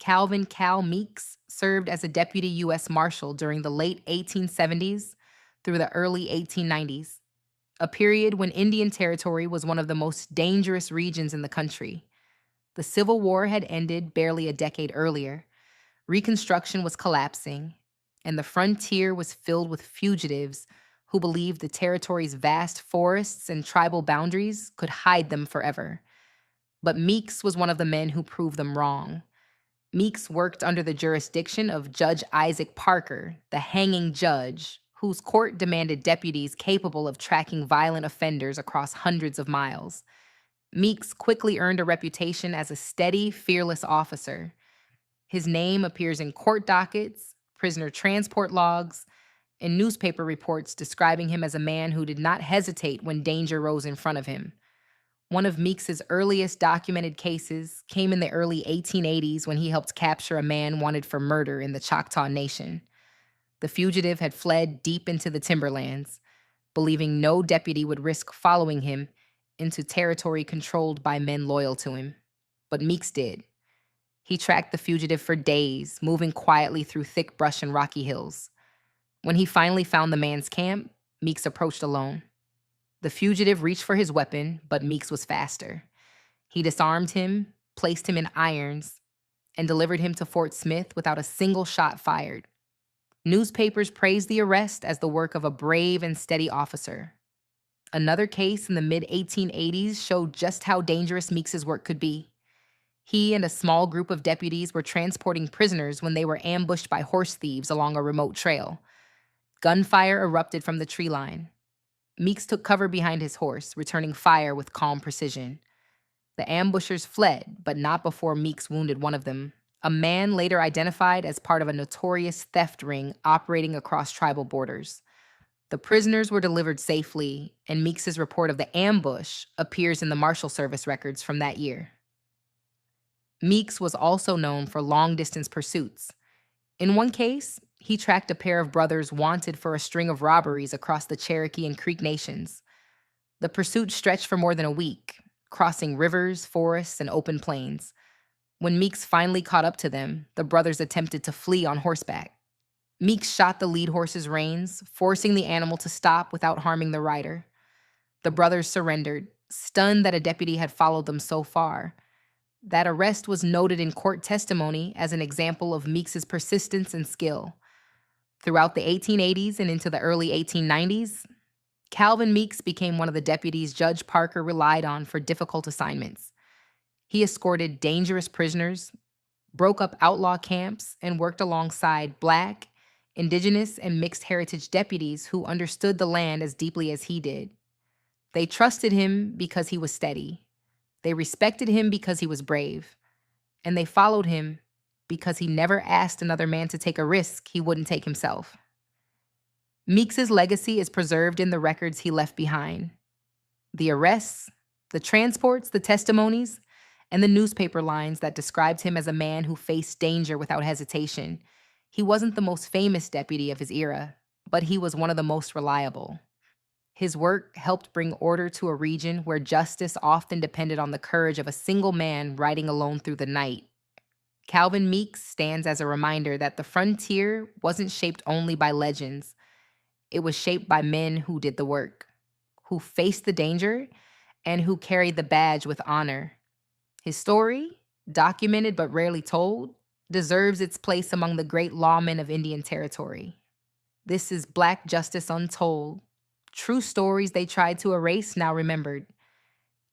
Calvin Cal Meeks served as a deputy U.S. Marshal during the late 1870s through the early 1890s, a period when Indian Territory was one of the most dangerous regions in the country. The Civil War had ended barely a decade earlier, Reconstruction was collapsing, and the frontier was filled with fugitives who believed the territory's vast forests and tribal boundaries could hide them forever. But Meeks was one of the men who proved them wrong. Meeks worked under the jurisdiction of Judge Isaac Parker, the hanging judge, whose court demanded deputies capable of tracking violent offenders across hundreds of miles. Meeks quickly earned a reputation as a steady, fearless officer. His name appears in court dockets, prisoner transport logs, and newspaper reports describing him as a man who did not hesitate when danger rose in front of him. One of Meeks's earliest documented cases came in the early 1880s when he helped capture a man wanted for murder in the Choctaw Nation. The fugitive had fled deep into the timberlands, believing no deputy would risk following him into territory controlled by men loyal to him. But Meeks did. He tracked the fugitive for days, moving quietly through thick brush and rocky hills. When he finally found the man's camp, Meeks approached alone. The fugitive reached for his weapon, but Meeks was faster. He disarmed him, placed him in irons, and delivered him to Fort Smith without a single shot fired. Newspapers praised the arrest as the work of a brave and steady officer. Another case in the mid-1880s showed just how dangerous Meeks's work could be. He and a small group of deputies were transporting prisoners when they were ambushed by horse thieves along a remote trail. Gunfire erupted from the tree line. Meeks took cover behind his horse, returning fire with calm precision. The ambushers fled, but not before Meeks wounded one of them, a man later identified as part of a notorious theft ring operating across tribal borders. The prisoners were delivered safely, and Meeks's report of the ambush appears in the Marshal Service records from that year. Meeks was also known for long-distance pursuits. In one case, he tracked a pair of brothers wanted for a string of robberies across the Cherokee and Creek nations. The pursuit stretched for more than a week, crossing rivers, forests, and open plains. When Meeks finally caught up to them, the brothers attempted to flee on horseback. Meeks shot the lead horse's reins, forcing the animal to stop without harming the rider. The brothers surrendered, stunned that a deputy had followed them so far. That arrest was noted in court testimony as an example of Meeks's persistence and skill. Throughout the 1880s and into the early 1890s, Calvin Meeks became one of the deputies Judge Parker relied on for difficult assignments. He escorted dangerous prisoners, broke up outlaw camps, and worked alongside Black, Indigenous, and mixed heritage deputies who understood the land as deeply as he did. They trusted him because he was steady. They respected him because he was brave. And they followed him because he never asked another man to take a risk he wouldn't take himself. Meeks's legacy is preserved in the records he left behind. The arrests, the transports, the testimonies, and the newspaper lines that described him as a man who faced danger without hesitation. He wasn't the most famous deputy of his era, but he was one of the most reliable. His work helped bring order to a region where justice often depended on the courage of a single man riding alone through the night. Calvin Meeks stands as a reminder that the frontier wasn't shaped only by legends. It was shaped by men who did the work, who faced the danger, and who carried the badge with honor. His story, documented but rarely told, deserves its place among the great lawmen of Indian Territory. This is Black Justice Untold. True stories they tried to erase, now remembered.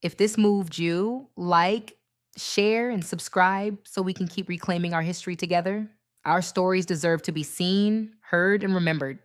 If this moved you, like, share, and subscribe so we can keep reclaiming our history together. Our stories deserve to be seen, heard, and remembered.